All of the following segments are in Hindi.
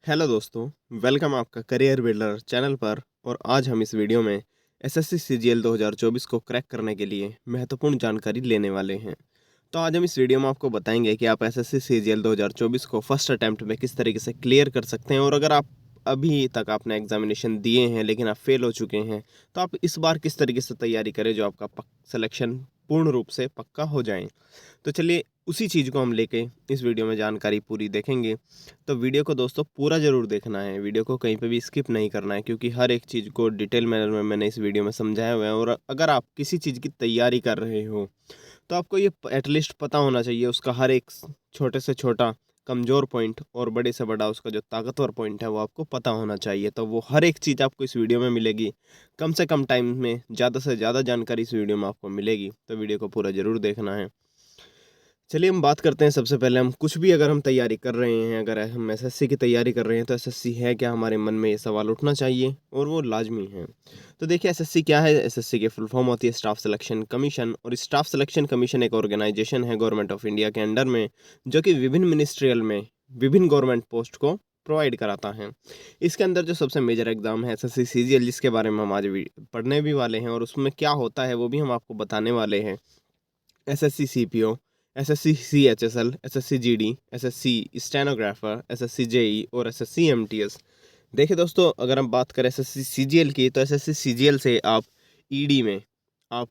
हेलो दोस्तों, वेलकम आपका करियर बिल्डर चैनल पर। और आज हम इस वीडियो में एसएससी सीजीएल 2024 को क्रैक करने के लिए महत्वपूर्ण जानकारी लेने वाले हैं। तो आज हम इस वीडियो में आपको बताएंगे कि आप एसएससी सीजीएल 2024 को फर्स्ट अटेम्प्ट में किस तरीके से क्लियर कर सकते हैं, और अगर आप अभी तक आपने एग्जामिनेशन दिए हैं लेकिन आप फेल हो चुके हैं तो आप इस बार किस तरीके से तैयारी करें जो आपका सिलेक्शन पूर्ण रूप से पक्का हो जाए। तो चलिए उसी चीज़ को हम लेके इस वीडियो में जानकारी पूरी देखेंगे। तो वीडियो को दोस्तों पूरा ज़रूर देखना है, वीडियो को कहीं पे भी स्किप नहीं करना है, क्योंकि हर एक चीज़ को डिटेल मैनर में मैंने इस वीडियो में समझाया हुआ है। और अगर आप किसी चीज़ की तैयारी कर रहे हो तो आपको ये एटलीस्ट पता होना चाहिए उसका हर एक छोटे से छोटा कमज़ोर पॉइंट और बड़े से बड़ा उसका जो ताकतवर पॉइंट है वो आपको पता होना चाहिए। तो वो हर एक चीज़ आपको इस वीडियो में मिलेगी। कम से कम टाइम में ज़्यादा से ज़्यादा जानकारी इस वीडियो में आपको मिलेगी, तो वीडियो को पूरा ज़रूर देखना है। चलिए हम बात करते हैं। सबसे पहले हम कुछ भी अगर हम तैयारी कर रहे हैं, अगर हम एसएससी की तैयारी कर रहे हैं तो एसएससी है क्या, हमारे मन में ये सवाल उठना चाहिए और वो लाजमी है। तो देखिए एसएससी क्या है। एसएससी की फुल फॉर्म होती है स्टाफ सिलेक्शन कमीशन, और स्टाफ सिलेक्शन कमीशन एक ऑर्गेनाइजेशन है गवर्नमेंट ऑफ इंडिया के अंडर में, जो कि विभिन्न मिनिस्ट्रियल में विभिन्न गवर्नमेंट पोस्ट को प्रोवाइड कराता है। इसके अंदर जो सबसे मेजर एग्जाम है एसएससी सीजीएल, जिसके बारे में हम आज भी पढ़ने भी वाले हैं और उसमें क्या होता है वो भी हम आपको बताने वाले हैं। SSC CPO, SSC CHSL, SSC GD, SSC stenographer, SSC JE और एसएससी एमटीएस। देखिए दोस्तों, अगर हम बात करें एसएससी सीजीएल की, तो एसएससी सीजीएल से आप ईडी में आप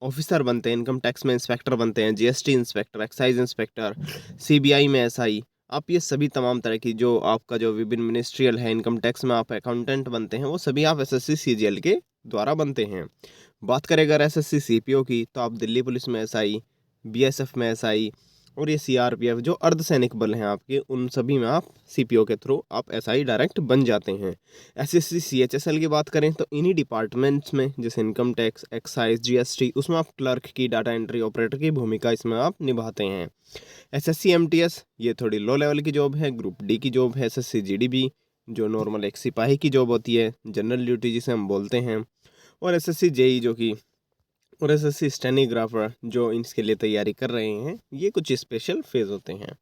ऑफिसर बनते हैं, इनकम टैक्स में इंस्पेक्टर बनते हैं, GST inspector, excise inspector, CBI में एसआई। आप ये सभी तमाम तरह की जो आपका जो विभिन्न मिनिस्ट्रियल है, इनकम टैक्स में आप अकाउंटेंट बनते हैं, वो सभी आप एसएससी सीजीएल के द्वारा बनते हैं। बात करें अगर एसएससी सीपीओ की, तो आप दिल्ली पुलिस में एसआई, बीएसएफ में एसआई, और ये सीआरपीएफ जो अर्धसैनिक बल हैं आपके, उन सभी में आप सीपीओ के थ्रू आप एसआई डायरेक्ट बन जाते हैं। एसएससी सीएचएसएल की बात करें तो इन्हीं डिपार्टमेंट्स में, जैसे इनकम टैक्स, एक्साइज, जीएसटी, उसमें आप क्लर्क की, डाटा एंट्री ऑपरेटर की भूमिका इसमें आप निभाते हैं। एसएससी एमटीएस ये थोड़ी लो लेवल की जॉब है, ग्रुप डी की जॉब है। एसएससी जीडीबी जो नॉर्मल एक सिपाही की जॉब होती है, जनरल ड्यूटी जिसे हम बोलते हैं। और एसएससी जेई जो कि, और एसएससी स्टेनोग्राफर जो इसके लिए तैयारी कर रहे हैं, ये कुछ स्पेशल फेज होते हैं।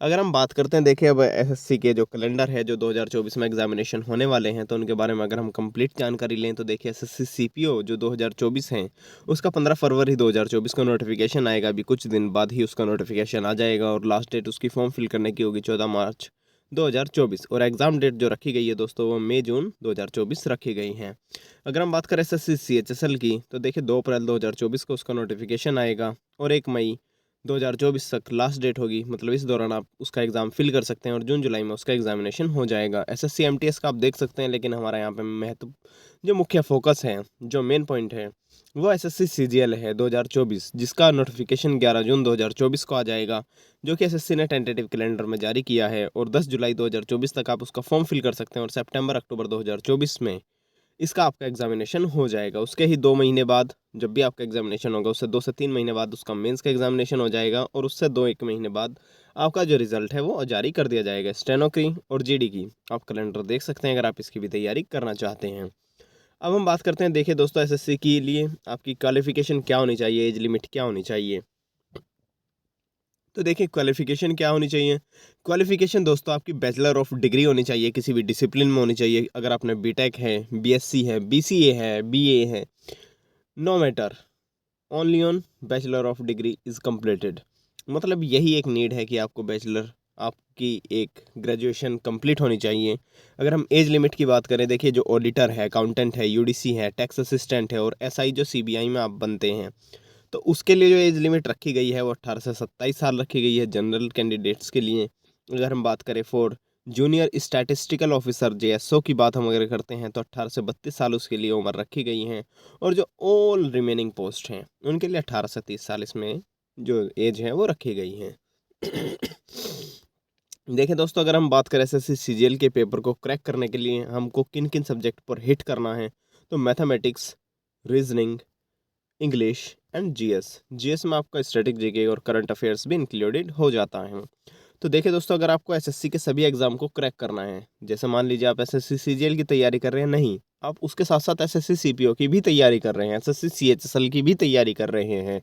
अगर हम बात करते हैं, देखिए अब एसएससी के जो कैलेंडर है जो 2024 में एग्जामिनेशन होने वाले हैं, तो उनके बारे में अगर हम कंप्लीट जानकारी लें तो देखिए एसएससी सीपीओ जो 2024 है उसका 15 फरवरी 2024 को नोटिफिकेशन आएगा। अभी कुछ दिन बाद ही उसका नोटिफिकेशन आ जाएगा, और लास्ट डेट उसकी फॉर्म फिल करने की होगी 14 मार्च 2024। और एग्ज़ाम डेट जो रखी गई है दोस्तों वो मई जून 2024 रखी गई है। अगर हम बात करें एसएससी सीएचएसएल की, तो देखिए 2 अप्रैल 2024 को उसका नोटिफिकेशन आएगा, और 1 मई 2024 तक लास्ट डेट होगी। मतलब इस दौरान आप उसका एग्ज़ाम फिल कर सकते हैं, और जून जुलाई में उसका एग्जामिनेशन हो जाएगा। एसएससी एमटीएस का आप देख सकते हैं, लेकिन हमारा यहाँ पे महत्व जो मुख्य फोकस है, जो मेन पॉइंट है, वो एसएससी सीजीएल है 2024, जिसका नोटिफिकेशन 11 जून 2024 को आ जाएगा, जो कि एसएससी ने टेंटेटिव कैलेंडर में जारी किया है। और 10 जुलाई 2024 तक आप उसका फॉर्म फिल कर सकते हैं, और सितंबर अक्टूबर 2024 में इसका आपका एग्जामिनेशन हो जाएगा। उसके ही 2 महीने बाद जब भी आपका एग्जामिनेशन होगा, उससे 2 से 3 महीने बाद उसका मेंस का एग्जामिनेशन हो जाएगा, और उससे 2-1 महीने बाद आपका जो रिजल्ट है वो जारी कर दिया जाएगा। स्टेनो की और जीडी की आप कैलेंडर देख सकते हैं अगर आप इसकी भी तैयारी करना चाहते हैं। अब हम बात करते हैं, देखिए दोस्तों एसएससी के लिए आपकी क्वालिफिकेशन क्या होनी चाहिए, एज लिमिट क्या होनी चाहिए। तो देखिए क्वालिफिकेशन क्या होनी चाहिए। क्वालिफिकेशन दोस्तों आपकी बैचलर ऑफ डिग्री होनी चाहिए, किसी भी डिसिप्लिन में होनी चाहिए। अगर आपने बीटेक है, बीएससी है, बीसीए है, बीए है, no matter, only on bachelor of degree is completed. मतलब यही एक नीड है कि आपको बैचलर, आपकी एक ग्रेजुएशन कंप्लीट होनी चाहिए। अगर हम एज लिमिट की बात करें, देखिए जो ऑडिटर है, अकाउंटेंट है, यूडीसी है, टैक्स असिस्टेंट है, और एसआई जो सीबीआई में आप बनते हैं, तो उसके लिए जो एज लिमिट रखी गई है वो 18 से 27 साल रखी गई है जनरल कैंडिडेट्स के लिए। अगर हम बात करें for junior statistical officer JSO की बात हम अगर करते हैं, तो 18 से 32 साल उसके लिए उम्र रखी गई है। और जो ऑल रिमेनिंग पोस्ट हैं उनके लिए 18 से 30 साल इसमें जो एज है वो रखी गई है। देखिए दोस्तों, अगर हम बात करें एसएससी सीजीएल के पेपर को क्रैक करने के लिए हमको किन किन सब्जेक्ट पर हिट करना है, तो mathematics, reasoning, English and GS. GS में आपका स्टैटिक जीके और करंट अफेयर्स भी इंक्लूडेड हो जाता है। तो देखिए दोस्तों, अगर आपको एसएससी के सभी एग्जाम को क्रैक करना है, जैसे मान लीजिए आप एसएससी सीजीएल की तैयारी कर रहे हैं, नहीं, आप उसके साथ साथ एसएससी सीपीओ की भी तैयारी कर रहे हैं, एसएससी सीएचएसएल की भी तैयारी कर रहे हैं,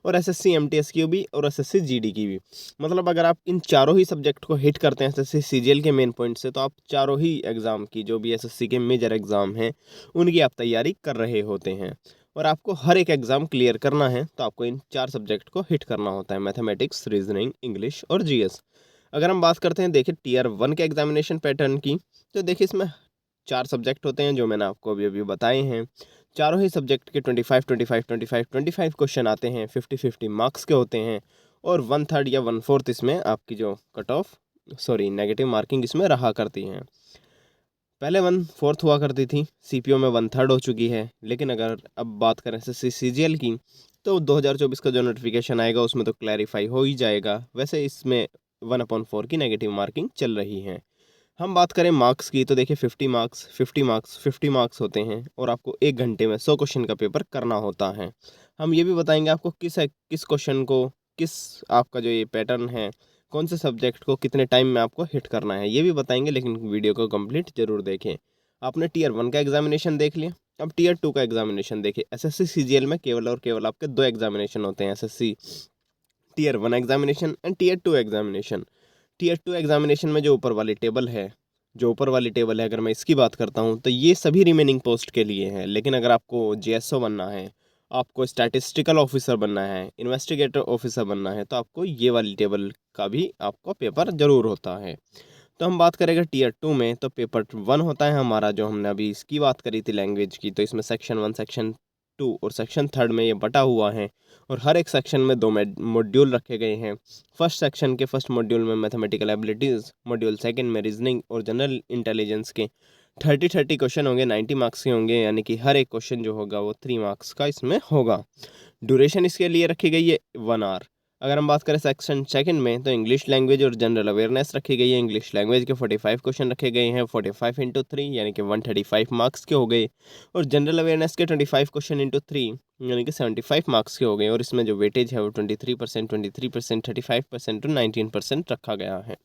और एसएससी एमटीएस की भी, और एसएससी जीडी की भी। मतलब अगर आप इन चारों ही सब्जेक्ट को हिट करते हैं एसएससी सीजीएल के मेन पॉइंट से, तो आप चारों ही एग्ज़ाम की, जो भी एसएससी के मेजर एग्ज़ाम हैं, उनकी आप तैयारी कर रहे होते हैं। और आपको हर एक एग्ज़ाम क्लियर करना है, तो आपको इन 4 सब्जेक्ट को हिट करना होता है, मैथमेटिक्स, रीजनिंग, इंग्लिश और जीएस। अगर हम बात करते हैं देखिए टियर 1 के एग्जामिनेशन पैटर्न की, तो देखिए इसमें 4 सब्जेक्ट होते हैं जो मैंने आपको अभी अभी बताए हैं। चारों ही सब्जेक्ट के 25 25 25 25 क्वेश्चन आते हैं, 50 50 मार्क्स के होते हैं, और 1/3 या 1/4 इसमें आपकी जो कट ऑफ नेगेटिव मार्किंग इसमें रहा करती हैं। पहले 1/4 हुआ करती थी, सीपीओ में 1/3 हो चुकी है। लेकिन अगर अब बात करें एसएससी सीजीएल की, तो 2024 का जो नोटिफिकेशन आएगा उसमें तो क्लैरिफाई हो ही जाएगा। वैसे इसमें 1/4 की नेगेटिव मार्किंग चल रही है। हम बात करें मार्क्स की, तो देखिए 50 मार्क्स 50 मार्क्स 50 मार्क्स होते हैं, और आपको 1 घंटे में 100 क्वेश्चन का पेपर करना होता है। हम ये भी बताएंगे आपको किस क्वेश्चन को, किस आपका जो ये पैटर्न है, कौन से सब्जेक्ट को कितने टाइम में आपको हिट करना है, ये भी बताएंगे। लेकिन वीडियो को कंप्लीट जरूर देखें। आपने टियर 1 का एग्जामिनेशन देख लिया, अब टियर 2 का एग्जामिनेशन देखिए। एसएससी सीजीएल में केवल और केवल आपके 2 एग्जामिनेशन होते हैं, SSC tier 1 examination and tier 2 examination. Tier 2 examination में जो ऊपर वाली टेबल है, अगर मैं इसकी बात करता हूँ, तो ये सभी रिमेनिंग पोस्ट के लिए है। लेकिन अगर आपको जेएसओ बनना है, आपको स्टैटिस्टिकल ऑफिसर बनना है, इन्वेस्टिगेटर ऑफिसर बनना है, तो आपको ये वाली टेबल का भी आपको पेपर ज़रूर होता है। तो हम बात करेंगे टियर 2 में, तो पेपर 1 होता है हमारा, जो हमने अभी इसकी बात करी थी लैंग्वेज की। तो इसमें सेक्शन 1, सेक्शन 2 और सेक्शन 3 में ये बटा हुआ है, और हर एक सेक्शन में 2 मॉड्यूल रखे गए हैं। फर्स्ट सेक्शन के फर्स्ट मॉड्यूल में मैथमेटिकल एबिलिटीज़, मॉड्यूल सेकंड में रीजनिंग और जनरल इंटेलिजेंस के 30 क्वेश्चन होंगे, 90 मार्क्स के होंगे, यानी कि हर एक क्वेश्चन जो होगा वो 3 मार्क्स का इसमें होगा। ड्यूरेशन इसके लिए रखी गई है 1 आवर। अगर हम बात करें सेक्शन सेकंड में, तो इंग्लिश लैंग्वेज और जनरल अवेयरनेस रखी गई है। इंग्लिश लैंग्वेज के 45 क्वेश्चन रखे गए हैं, 45 इंटू 3 यानी कि 135 मार्क्स के हो गए, और जनरल अवेयरनेस के 25 क्वेश्चन इंटू 3 यानी कि 75 मार्क्स के हो गए। और इसमें जो वेटेज है वो 23%, 23%, 35% और 19% रखा गया है।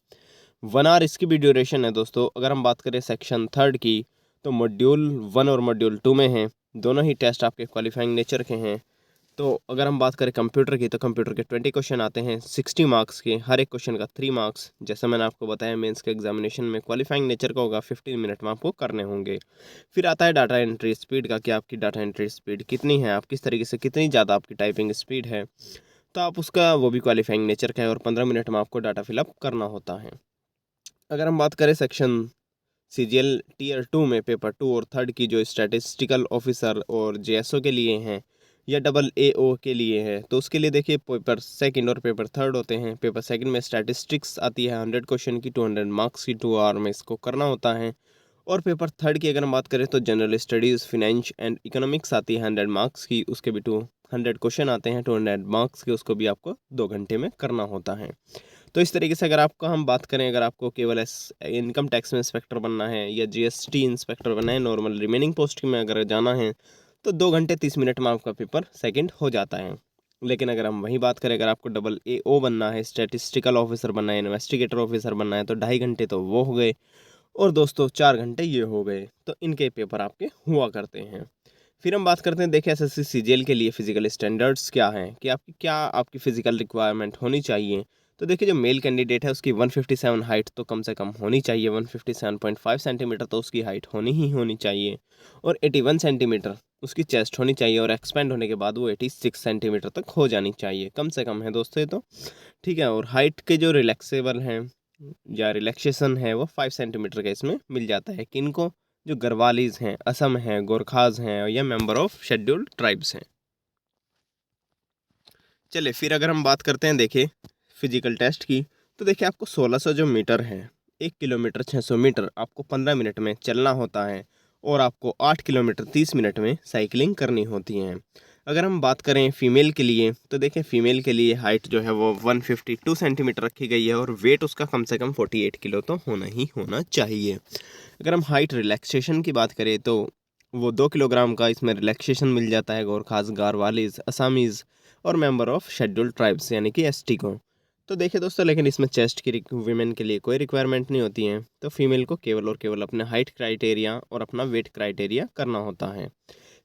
1 आवर इसकी भी ड्यूरेशन है दोस्तों। अगर हम बात करें सेक्शन 3 की, तो मॉड्यूल 1 और मॉड्यूल 2 में हैं, दोनों ही टेस्ट आपके क्वालिफाइंग नेचर के हैं। तो अगर हम बात करें कंप्यूटर की, तो कंप्यूटर के 20 क्वेश्चन आते हैं, 60 मार्क्स के, हर एक क्वेश्चन का 3 मार्क्स। जैसे मैंने आपको बताया मेंस के एग्जामिनेशन में क्वालिफाइंग नेचर का होगा, 15 मिनट में आपको करने होंगे। फिर आता है डाटा एंट्री स्पीड का, कि आपकी डाटा एंट्री स्पीड कितनी है, आप किस तरीके से, कितनी ज़्यादा आपकी टाइपिंग स्पीड है, तो आप उसका वो भी क्वालिफाइंग नेचर का है, और 15 मिनट में आपको डाटा फिलअप करना होता है। अगर हम बात करें सेक्शन सीजीएल टियर 2 में, पेपर 2 और 3 की, जो स्टैटिस्टिकल ऑफिसर और जेएसओ के लिए हैं या डबल एओ के लिए है, तो उसके लिए देखिए पेपर 2 और पेपर 3 होते हैं। पेपर 2 में स्टैटिस्टिक्स आती है 100 क्वेश्चन की, 200 मार्क्स की, 2 आवर में इसको करना होता है। और पेपर 3 की अगर हम बात करें, तो general studies, finance and economics आती है 100 मार्क्स की, उसके भी 200 क्वेश्चन आते हैं, 200 मार्क्स के, उसको भी आपको 2 घंटे में करना होता है। तो इस तरीके से अगर आपको हम बात करें, अगर आपको केवल इनकम टैक्स में इंस्पेक्टर बनना है या जीएसटी इंस्पेक्टर बनना है, नॉर्मल रिमेनिंग पोस्ट में अगर जाना है, तो 2 घंटे 30 मिनट में आपका पेपर सेकंड हो जाता है। लेकिन अगर हम वही बात करें, अगर आपको डबल एओ बनना है, स्टैटिस्टिकल ऑफिसर बनना है, इन्वेस्टिगेटर ऑफिसर बनना है, तो 2.5 घंटे तो वो हो गए, और दोस्तों 4 घंटे ये हो गए। तो इनके पेपर आपके हुआ करते हैं। फिर हम बात करते हैं, देखिए एसएससी सीजीएल के लिए फिजिकल स्टैंडर्ड्स क्या हैं, कि आपकी फिजिकल रिक्वायरमेंट होनी चाहिए। तो देखिए जो मेल कैंडिडेट है उसकी 157 हाइट तो कम से कम होनी चाहिए, 157.5 सेंटीमीटर तो उसकी हाइट होनी चाहिए, और 81 सेंटीमीटर उसकी चेस्ट होनी चाहिए, और एक्सपेंड होने के बाद वो 86 सेंटीमीटर तक हो जानी चाहिए, कम से कम है दोस्तों ये तो, ठीक है। और हाइट के जो रिलैक्सेबल हैं या रिलैक्सेशन है वो 5 सेंटीमीटर का इसमें मिल जाता है। किनको? जो गढ़वालीज हैं, असम हैं, गोरखाज हैं, या मेंबर ऑफ शेड्यूल्ड ट्राइब्स हैं। चलिए फिर अगर हम बात करते हैं देखिए फिजिकल टेस्ट की, तो देखिए आपको 1600 जो मीटर है, 1 किलोमीटर 600 मीटर आपको 15 मिनट में चलना होता है, और आपको 8 किलोमीटर 30 मिनट में साइकिलिंग करनी होती है। अगर हम बात करें फीमेल के लिए, तो देखिए फीमेल के लिए हाइट जो है वो 152 सेंटीमीटर रखी गई है, और वेट उसका कम से कम 48 किलो तो होना ही होना चाहिए। अगर हम हाइट रिलैक्सेशन की बात करें, तो वो 2 किलोग्राम का इसमें रिलैक्सेशन मिल जाता है गोरखास, गारवालीज, असामीज़ और मेंबर ऑफ शेड्यूल्ड ट्राइब्स यानी कि एसटी को। तो देखिए दोस्तों, लेकिन इसमें चेस्ट की वीमेन के लिए कोई रिक्वायरमेंट नहीं होती है, तो फीमेल को केवल और केवल अपने हाइट क्राइटेरिया और अपना वेट क्राइटेरिया करना होता है।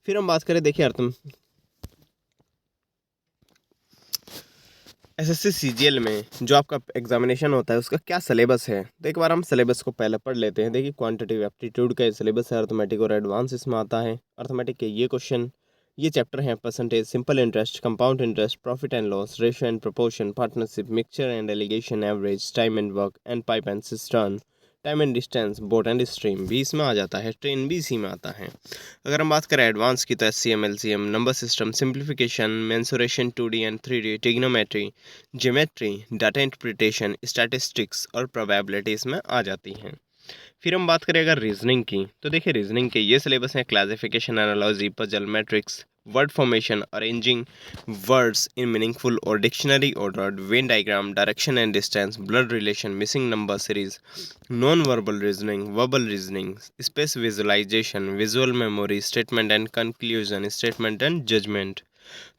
फिर हम बात करें, देखिए अर्थ एसएससी सीजीएल में जो आपका एग्जामिनेशन होता है उसका क्या सिलेबस है, तो एक बार हम सिलेबस को पहले पढ़ लेते हैं। देखिए क्वांटिटेटिव एप्टीट्यूड का सिलेबस है, अर्थमेटिक और एडवांस इसमें आता है। अर्थमेटिक के ये क्वेश्चन, ये चैप्टर हैं percentage, simple interest, compound interest, profit and loss, ratio and proportion, partnership, mixture and allegation, average, time and work and pipe and cistern, time and distance, boat and stream भी इसमें आ जाता है, ट्रेन भी इसी में आता है। अगर हम बात करें एडवांस की, तो SCM, LCM, number system, simplification, mensuration, 2D and 3D, trigonometry, geometry, data interpretation, statistics और प्रोबेबिलिटी इसमें आ जाती हैं। फिर हम बात करें अगर रीजनिंग की, तो देखिए रीजनिंग के ये सिलेबस हैं, classification, analogy, puzzle, matrix, word formation, arranging words in meaningful और dictionary order, Venn diagram, direction and distance, blood relation, missing number series, non verbal reasoning, verbal reasoning, space visualisation, visual memory, statement and conclusion, statement and judgement.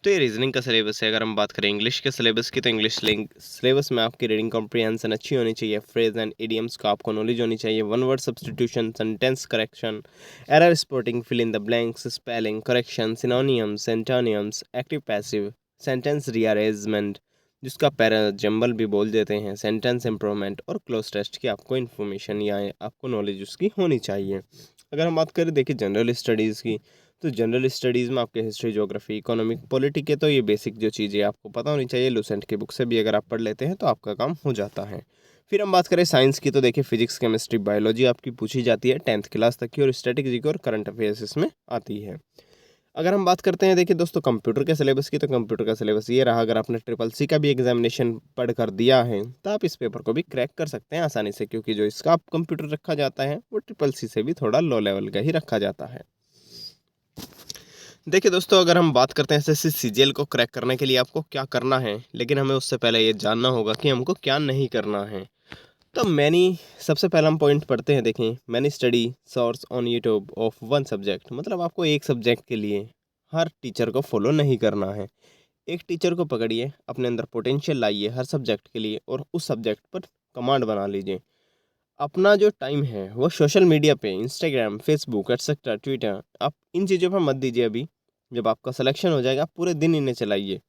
तो ये रीजनिंग का सिलेबस है। अगर हम बात करें इंग्लिश के सिलेबस की, तो इंग्लिश सिलेबस में आपकी रीडिंग कॉम्प्रिहेंशन अच्छी होनी चाहिए, फ्रेज एंड इडियम्स का आपको नॉलेज होनी चाहिए, one word substitution, sentence correction, error spotting, fill in the blanks, spelling correction, synonyms, antonyms, active passive, sentence rearrangement जिसका पैरा जंबल भी बोल देते हैं, सेंटेंस इंप्रूवमेंट और क्लोज टेस्ट की आपको इन्फॉर्मेशन या आपको नॉलेज उसकी होनी चाहिए। अगर हम बात करें देखिए जनरल स्टडीज़ की, तो जनरल स्टडीज़ में आपके हिस्ट्री, ज्योग्राफी, इकोनॉमिक, पॉलिटी के तो ये बेसिक जो चीज़ें आपको पता होनी चाहिए, लुसेंट की बुक से भी अगर आप पढ़ लेते हैं तो आपका काम हो जाता है। फिर हम बात करें साइंस की, तो देखिए फिजिक्स, केमिस्ट्री, बायोलॉजी आपकी पूछी जाती है 10th क्लास तक की, और स्टैटिक और करंट अफेयर्स इसमें आती है। अगर हम बात करते हैं देखिए दोस्तों कंप्यूटर के सिलेबस की, तो कंप्यूटर का सिलेबस ये रहा, अगर आपने ट्रिपल सी का भी एग्जामिनेशन पढ़ कर दिया है तो आप इस पेपर को भी क्रैक कर सकते हैं आसानी से, क्योंकि जो इसका कंप्यूटर रखा जाता है वो ट्रिपल सी से भी थोड़ा लो लेवल का ही रखा जाता है। देखिए दोस्तों, अगर हम बात करते हैं एसएससी सीजीएल को क्रैक करने के लिए आपको क्या करना है, लेकिन हमें उससे पहले ये जानना होगा कि हमको क्या नहीं करना है। तो सबसे पहला हम पॉइंट पढ़ते हैं। देखें, many study source on YouTube of one subject, मतलब आपको एक सब्जेक्ट के लिए हर टीचर को फॉलो नहीं करना है। एक टीचर को पकड़िए, अपने अंदर पोटेंशियल लाइए हर सब्जेक्ट के लिए और उस सब्जेक्ट पर कमांड बना लीजिए। अपना जो टाइम है वो सोशल मीडिया पे, इंस्टाग्राम, फेसबुक, एटसेट्रा, ट्विटर, आप इन चीज़ों पर मत दीजिए। अभी जब आपका सिलेक्शन हो जाएगा पूरे दिन इन्हें चलाइए।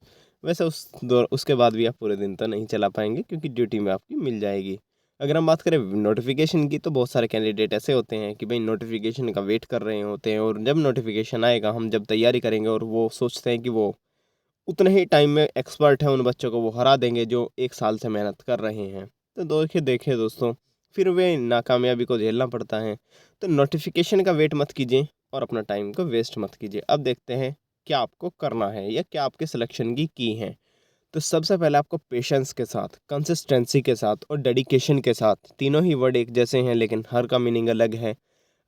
वैसे उसके बाद भी आप पूरे दिन तो नहीं चला पाएंगे, क्योंकि ड्यूटी में आपकी मिल जाएगी। अगर हम बात करें नोटिफिकेशन की, तो बहुत सारे कैंडिडेट ऐसे होते हैं कि भाई नोटिफिकेशन का वेट कर रहे होते हैं, और जब नोटिफिकेशन आएगा हम जब तैयारी करेंगे, और वो सोचते हैं कि वो उतने ही टाइम में एक्सपर्ट है, उन बच्चों को वो हरा देंगे जो 1 साल से मेहनत कर रहे हैं। तो देखिए दोस्तों, फिर वे नाकामयाबी को झेलना पड़ता है। तो नोटिफिकेशन का वेट मत कीजिए और अपना टाइम को वेस्ट मत कीजिए। अब देखते हैं क्या आपको करना है या क्या आपके सिलेक्शन की है। तो सबसे पहले आपको पेशेंस के साथ, कंसिस्टेंसी के साथ और डेडिकेशन के साथ, तीनों ही वर्ड एक जैसे हैं लेकिन हर का मीनिंग अलग है।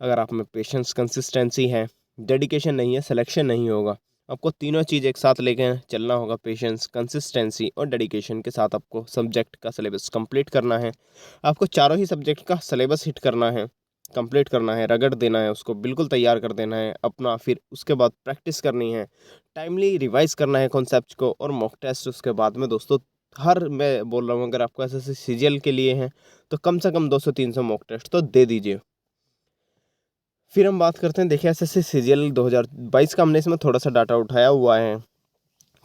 अगर आप में पेशेंस, कंसिस्टेंसी है, डेडिकेशन नहीं है, सिलेक्शन नहीं होगा। आपको तीनों चीज़ एक साथ लेके चलना होगा। पेशेंस, कंसिस्टेंसी और डेडिकेशन के साथ आपको सब्जेक्ट का सिलेबस कंप्लीट करना है। आपको चारों ही सब्जेक्ट का सिलेबस हिट करना है, कंप्लीट करना है, रगड़ देना है, उसको बिल्कुल तैयार कर देना है अपना। फिर उसके बाद प्रैक्टिस करनी है, टाइमली रिवाइज करना है कॉन्सेप्ट को, और मॉक टेस्ट उसके बाद में दोस्तों। मैं बोल रहा हूँ, अगर आपको एसएससी सीजीएल के लिए हैं तो कम से कम 200-300 मॉक टेस्ट तो दे दीजिए। फिर हम बात करते हैं, देखिए एसएससी सीजीएल 2022 का हमने इसमें थोड़ा सा डाटा उठाया हुआ है,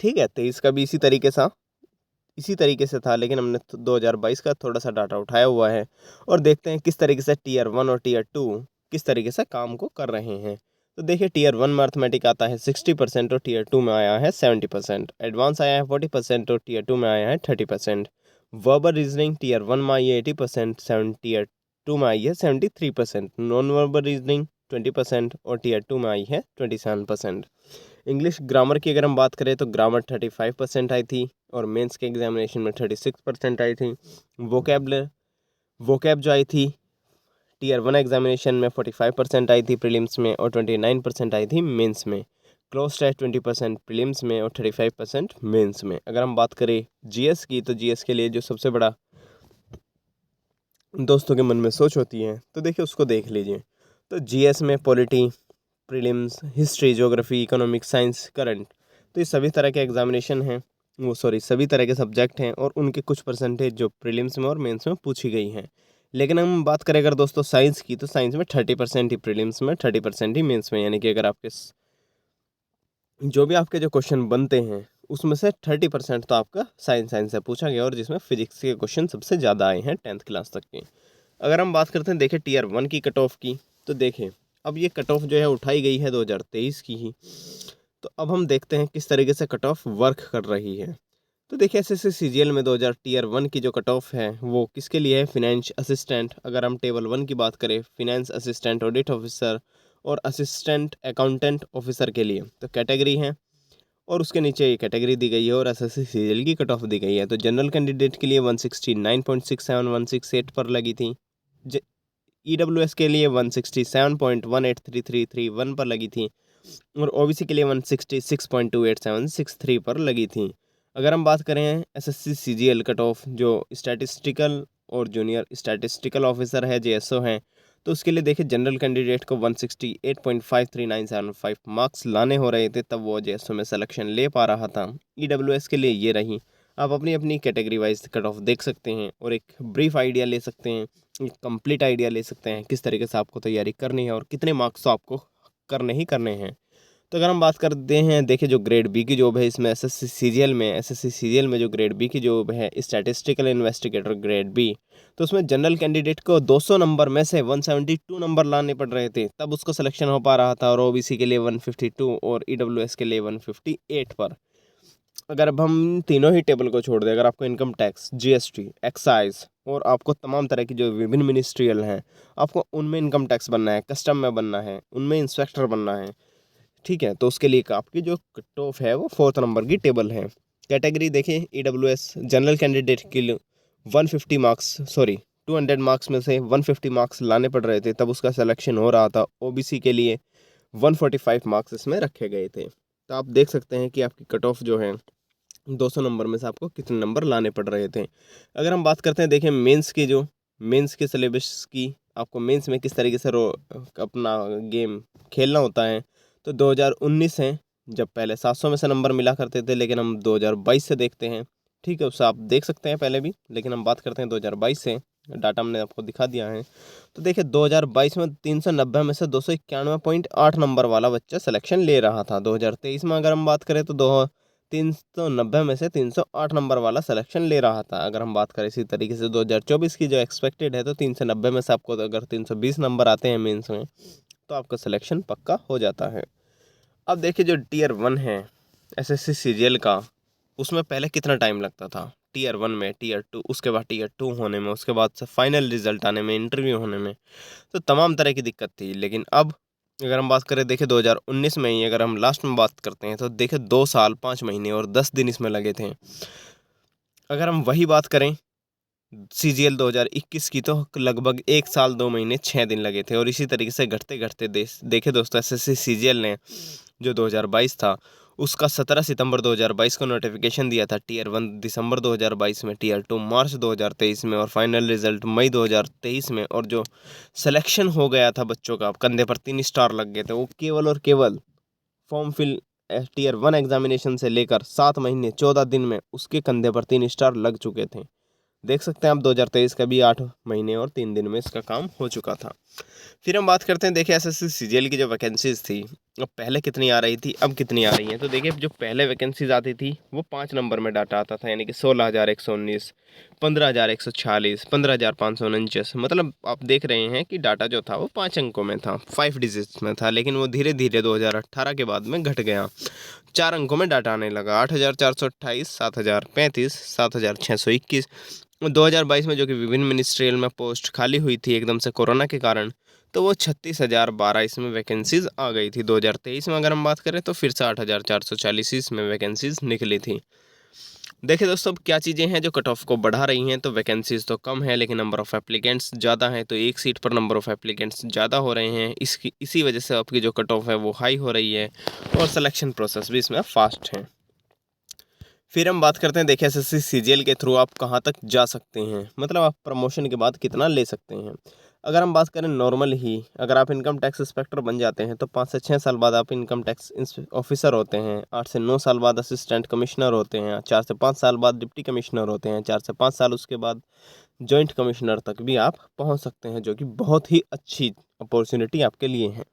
ठीक है। 23 का भी इसी तरीके से था, लेकिन हमने 2022 का थोड़ा सा डाटा उठाया हुआ है, और देखते हैं किस तरीके से टीयर 1 और टीयर 2 किस तरीके से काम को कर रहे हैं। तो देखिए टीयर 1 में अर्थमेटिक आता है 60% और टीयर 2 में आया है 70%, एडवांस आया है 40% और टीयर 2 में आया है 30%, वर्बल रीजनिंग टीयर 1 में आई है 80%, टीयर 2 में आई है 73%, नॉन वर्बल रीजनिंग 20% और टीयर 2 में आई है 27%। इंग्लिश ग्रामर की अगर हम बात करें तो ग्रामर 35% आई थी, और मेंस के एग्जामिनेशन में 36% आई थी। वोकैब जो आई थी टीयर 1 एग्जामिनेशन में 45% आई थी प्रीलिम्स में, और 29% आई थी मेंस में। क्लोज टेस्ट 20% प्रीलिम्स में और 35% मेंस में। अगर हम बात करें जीएस की, तो जीएस के लिए जो सबसे बड़ा दोस्तों के मन में सोच होती है, तो देखिए उसको देख लीजिए। तो जीएस में polity, prelims, history, geography, economics, science, current, तो ये सभी तरह के एग्जामिनेशन हैं। सभी तरह के सब्जेक्ट हैं और उनके कुछ परसेंटेज जो प्रीलिम्स में और मेंस में पूछी गई हैं। लेकिन हम बात करें अगर दोस्तों साइंस की, तो साइंस में 30% ही प्रीलिम्स में, 30% ही मेंस में, यानी कि अगर आपके जो भी आपके जो क्वेश्चन बनते हैं उसमें से 30% तो आपका साइंस से पूछा गया, और जिसमें फिजिक्स के क्वेश्चन सबसे ज़्यादा आए हैं 10th क्लास तक के। अगर हम बात करते हैं देखें टीयर 1 की कट ऑफ की, तो देखें अब ये कट ऑफ जो है उठाई गई है 2023 की ही। तो अब हम देखते हैं किस तरीके से कट ऑफ वर्क कर रही है। तो देखिए एसएससी सीजीएल में 2000 टीयर 1 की जो कट ऑफ है वो किसके लिए है, फिनेंस असिस्टेंट। अगर हम टेबल 1 की बात करें, फिनेंस असिस्टेंट, ऑडिट ऑफिसर और असिस्टेंट अकाउंटेंट ऑफिसर के लिए तो कैटेगरी है, और उसके नीचे ये कैटेगरी दी गई है और एसएससी सीजीएल की कट ऑफ दी गई है। तो जनरल कैंडिडेट के लिए 169.67 पर लगी थी, ईडब्ल्यूएस के लिए 167.183331 पर लगी थी, और ओबीसी के लिए 166.2876 पर लगी थी। अगर हम बात करें एसएससी सीजीएल कट ऑफ जो स्टैटिस्टिकल और जूनियर स्टैटिस्टिकल ऑफिसर है, जेएसओ हैं, तो उसके लिए देखिए जनरल कैंडिडेट को 168.53975 मार्क्स लाने हो रहे थे, तब वो जेएसओ में सिलेक्शन ले पा रहा था। ईडब्ल्यूएस के लिए ये रही। आप अपनी अपनी कैटेगरी वाइज कट ऑफ देख सकते हैं और एक ब्रीफ आइडिया ले सकते हैं, एक कंप्लीट आइडिया ले सकते हैं किस तरीके से आपको तैयारी करनी है और कितने मार्क्स तो आपको करने ही करने हैं। तो अगर हम बात करते हैं देखिए जो ग्रेड बी की जॉब है इसमें एसएससी सीजीएल में जो ग्रेड बी की जॉब है स्टैटिस्टिकल इन्वेस्टिगेटर ग्रेड बी, तो उसमें जनरल कैंडिडेट को 200 नंबर में से 172 नंबर लाने पड़ रहे थे, तब उसको सिलेक्शन हो पा रहा था, और ओबीसी के लिए 152 और ईडब्ल्यूएस के लिए 158 पर। अगर अब हम तीनों ही टेबल को छोड़ दें, अगर आपको इनकम टैक्स, जीएसटी, एक्साइज और आपको तमाम तरह की जो विभिन्न मिनिस्ट्रियल हैं, आपको उनमें इनकम टैक्स बनना है, कस्टम में बनना है, उनमें इंस्पेक्टर बनना है, ठीक है, तो उसके लिए आपकी जो कट ऑफ है वो 4th नंबर की टेबल है। कैटेगरी देखिए ईडब्ल्यूएस जनरल कैंडिडेट के लिए 200 मार्क्स में से 150 मार्क्स लाने पड़ रहे थे, तब उसका सिलेक्शन हो रहा था। ओबीसी के लिए 145 मार्क्स इसमें रखे गए थे। तो आप देख सकते हैं कि आपकी कट ऑफ जो है 200 नंबर में से आपको कितने नंबर लाने पड़ रहे थे। अगर हम बात करते हैं देखिए मेंस के सिलेबस की, आपको मेंस में किस तरीके से अपना गेम खेलना होता है, तो 2019 है जब पहले 700 में से नंबर मिला करते थे, लेकिन हम 2022 से देखते हैं, ठीक है, उससे आप देख सकते हैं पहले भी, लेकिन हम बात करते हैं 2022 से, डाटा हमने आपको दिखा दिया है। तो देखिए 2022 में 390 में से 291.8 नंबर वाला बच्चा सिलेक्शन ले रहा था। 2023 में अगर हम बात करें तो 390 में से 308 नंबर वाला सिलेक्शन ले रहा था। अगर हम बात करें इसी तरीके से 2024 की जो एक्सपेक्टेड है, तो 390 में से आपको अगर 320 नंबर आते हैं मेंस में, तो आपका सिलेक्शन पक्का हो जाता है। अब देखिए जो टीयर 1 है एसएससी सीजीएल का, उसमें पहले कितना टाइम लगता था, टीयर 1 में, टीयर 2, उसके बाद टीयर 2 होने में, उसके बाद से फाइनल रिजल्ट आने में, इंटरव्यू होने में, तो तमाम तरह की दिक्कत थी। लेकिन अब अगर हम बात करें देखिए 2019 में ही अगर हम लास्ट में बात करते हैं, तो देखिए 2 साल 5 महीने और 10 दिन इसमें लगे थे। अगर हम वही बात करें सीजीएल 2021 की, तो लगभग 1 साल 2 महीने 6 दिन लगे थे, और इसी तरीके से घटते घटते देखे दोस्तों एसएससी सीजीएल ने जो 2022 था उसका 17 सितंबर 2022 को नोटिफिकेशन दिया था, टीयर 1 दिसंबर 2022 में, टीयर 2 मार्च 2023 में, और फाइनल रिजल्ट मई 2023 में। और जो सिलेक्शन हो गया था बच्चों का, कंधे पर 3 स्टार लग गए थे, वो केवल और केवल फॉर्म फिल टीयर 1 एग्जामिनेशन से लेकर 7 महीने 14 दिन में उसके कंधे पर 3 स्टार लग चुके थे। देख सकते हैं आप 2023 का भी 8 महीने और 3 दिन में इसका काम हो चुका था। फिर हम बात करते हैं देखिए एसएससी सीजीएल की जो वैकेंसीज थी, अब पहले कितनी आ रही थी, अब कितनी आ रही हैं। तो देखिए जो पहले वैकेंसीज आती थी वो 5 नंबर में डाटा आता था, यानी कि 16,119, 15,146, 15,549, मतलब आप देख रहे हैं कि डाटा जो था वो 5 अंकों में था, 5 डिजिट्स में था। लेकिन वो धीरे धीरे 2018 के बाद में घट गया, 4 अंकों में डाटा आने लगा, 8,428, 7,035, 7,621। 2022 में जो कि विभिन्न मिनिस्ट्रियल में पोस्ट खाली हुई थी एकदम से कोरोना के कारण, तो वो 36,012 इसमें वैकेंसीज आ गई थी। 2023 में अगर हम बात करें तो फिर से 8,440 इसमें वैकेंसीज निकली थी। देखिए दोस्तों अब क्या चीज़ें हैं जो कट ऑफ को बढ़ा रही हैं, तो वैकेंसीज तो कम है लेकिन नंबर ऑफ़ एप्लीकेंट्स ज़्यादा हैं, तो एक सीट पर नंबर ऑफ़ एप्लीकेंट्स ज़्यादा हो रहे हैं, इसी वजह से आपकी जो कट ऑफ है वो हाई हो रही है, और सिलेक्शन प्रोसेस भी इसमें फास्ट है। फिर हम बात करते हैं देखिए एसएससी सीजीएल के थ्रू आप कहाँ तक जा सकते हैं, मतलब आप प्रमोशन के बाद कितना ले सकते हैं। अगर हम बात करें नॉर्मल ही, अगर आप इनकम टैक्स इंस्पेक्टर बन जाते हैं तो 5 से 6 साल बाद आप इनकम टैक्स ऑफिसर होते हैं, 8 से 9 साल बाद असिस्टेंट कमिश्नर होते हैं, 4 से 5 साल बाद डिप्टी कमिश्नर होते हैं, 4 से 5 साल उसके बाद जॉइंट कमिश्नर तक भी आप पहुंच सकते हैं, जो कि बहुत ही अच्छी अपॉर्चुनिटी आपके लिए है।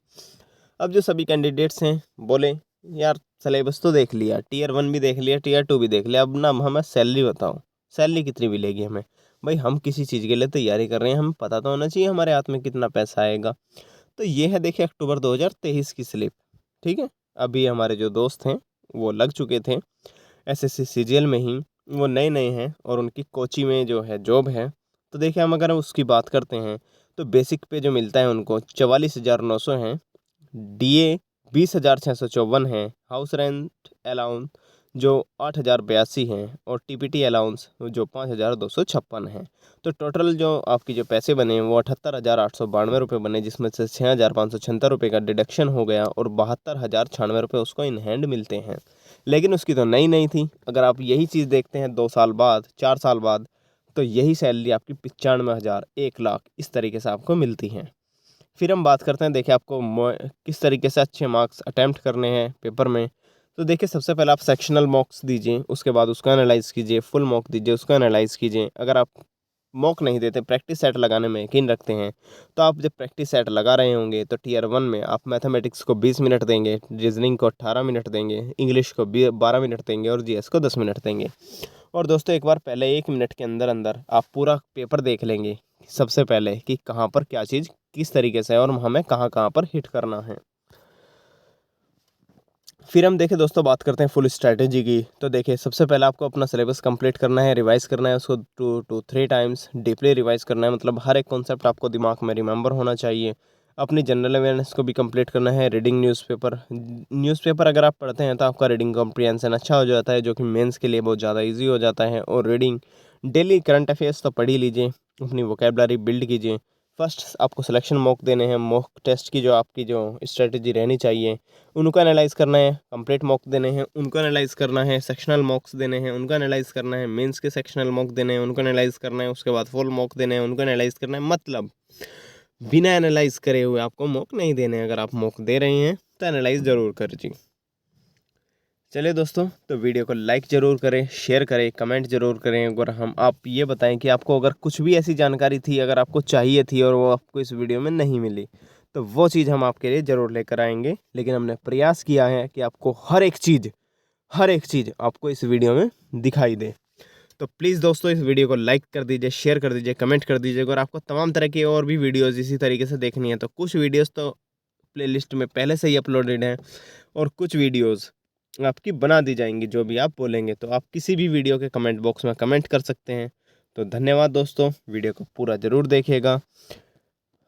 अब जो सभी कैंडिडेट्स हैं बोले यार सिलेबस तो देख लिया, टीयर 1 भी देख लिया, टीयर 2 भी देख लिया, अब ना हमें सैलरी बताओ, सैलरी कितनी मिलेगी हमें। भाई हम किसी चीज़ के लिए तैयारी कर रहे हैं, हमें पता तो होना चाहिए हमारे हाथ में कितना पैसा आएगा। तो ये है देखिए अक्टूबर 2023 की स्लिप, ठीक है। अभी हमारे जो दोस्त हैं वो लग चुके थे एसएससी सीजीएल में ही, वो नए नए हैं और उनकी कोची में जो है जॉब है। तो देखिए हम अगर उसकी बात करते हैं तो बेसिक पे जो मिलता है उनको 44,900 है, डीए 20,654 है, हाउस रेंट अलाउंस जो 8,082 है और टीपीटी अलाउंस जो 5,256 है। तो टोटल जो आपकी जो पैसे बने वो 78,892 रुपये बने, जिसमें से 6,576 रुपये का डिडक्शन हो गया और 72,096 रुपये उसको इन हैंड मिलते हैं। लेकिन उसकी तो नई नहीं थी। अगर आप यही चीज़ देखते हैं 2 साल बाद, 4 साल बाद, तो यही सैलरी आपकी 95,000, 1,00,000 इस तरीके से आपको मिलती है। फिर हम बात करते हैं देखिए आपको किस तरीके से अच्छे मार्क्स अटैम्प्ट करने हैं पेपर में। तो देखिए सबसे पहले आप सेक्शनल मॉक्स दीजिए, उसके बाद उसको एनालाइज़ कीजिए, फुल मॉक दीजिए, उसको एनालाइज़ कीजिए। अगर आप मॉक नहीं देते, प्रैक्टिस सेट लगाने में यकीन रखते हैं, तो आप जब प्रैक्टिस सेट लगा रहे होंगे तो टीयर 1 में आप मैथमेटिक्स को 20 मिनट देंगे, रीजनिंग को 18 मिनट देंगे, इंग्लिश को 12 मिनट देंगे और जीएस को 10 मिनट देंगे। और दोस्तों एक बार पहले 1 मिनट के अंदर अंदर आप पूरा पेपर देख लेंगे सबसे पहले कि कहाँ पर क्या चीज़ किस तरीके से है और हमें कहाँ कहाँ पर हिट करना है। फिर हम देखें दोस्तों, बात करते हैं फुल स्ट्रैटेजी की। तो देखिए सबसे पहले आपको अपना सिलेबस कंप्लीट करना है, रिवाइज करना है उसको 2 to 3 टाइम्स, डीपली रिवाइज करना है, मतलब हर एक कॉन्सेप्ट आपको दिमाग में रिमेंबर होना चाहिए। अपनी जनरल अवेयरनेस को भी कंप्लीट करना है। रीडिंग न्यूज़पेपर अगर आप पढ़ते हैं तो आपका रीडिंग कॉम्प्रिहेंशन अच्छा हो जाता है, जो कि मेंस के लिए बहुत ज़्यादा ईजी हो जाता है। और रीडिंग डेली करंट अफेयर्स तो पढ़ ही लीजिए, अपनी वोकेबलरी बिल्ड कीजिए। फर्स्ट आपको सिलेक्शन मॉक देने हैं, मॉक टेस्ट की जो आपकी जो स्ट्रेटजी रहनी चाहिए उनको एनालाइज़ करना है, कंप्लीट मॉक देने हैं उनको एनालाइज़ करना है, सेक्शनल मॉक्स देने हैं उनको एनालाइज़ करना है, मेंस के सेक्शनल मॉक देने हैं उनको एनालाइज़ करना है, उसके बाद फुल मॉक देने हैं उनको एनालाइज़ करना है। मतलब बिना एनालाइज़ करे हुए आपको मॉक नहीं देने हैं। अगर आप मॉक दे रहे हैं तो एनालाइज़ ज़रूर करिए। चलिए दोस्तों, तो वीडियो को लाइक ज़रूर करें, शेयर करें, कमेंट ज़रूर करें। अगर हम आप ये बताएं कि आपको अगर कुछ भी ऐसी जानकारी थी, अगर आपको चाहिए थी और वो आपको इस वीडियो में नहीं मिली, तो वो चीज़ हम आपके लिए ज़रूर लेकर आएंगे। लेकिन हमने प्रयास किया है कि आपको हर एक चीज़ आपको इस वीडियो में दिखाई दे। तो प्लीज़ दोस्तों इस वीडियो को लाइक कर दीजिए, शेयर कर दीजिए, कमेंट कर दीजिए। अगर आपको तमाम तरह की और भी वीडियोज़ इसी तरीके से देखनी है तो कुछ वीडियोज़ तो प्लेलिस्ट में पहले से ही अपलोडेड हैं और कुछ वीडियोज़ आपकी बना दी जाएंगी। जो भी आप बोलेंगे तो आप किसी भी वीडियो के कमेंट बॉक्स में कमेंट कर सकते हैं। तो धन्यवाद दोस्तों, वीडियो को पूरा ज़रूर देखिएगा।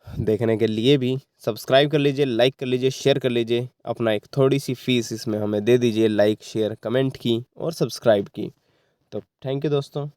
देखने के लिए भी सब्सक्राइब कर लीजिए, लाइक कर लीजिए, शेयर कर लीजिए। अपना एक थोड़ी सी फीस इसमें हमें दे दीजिए, लाइक शेयर कमेंट की और सब्सक्राइब की। तो थैंक यू दोस्तों।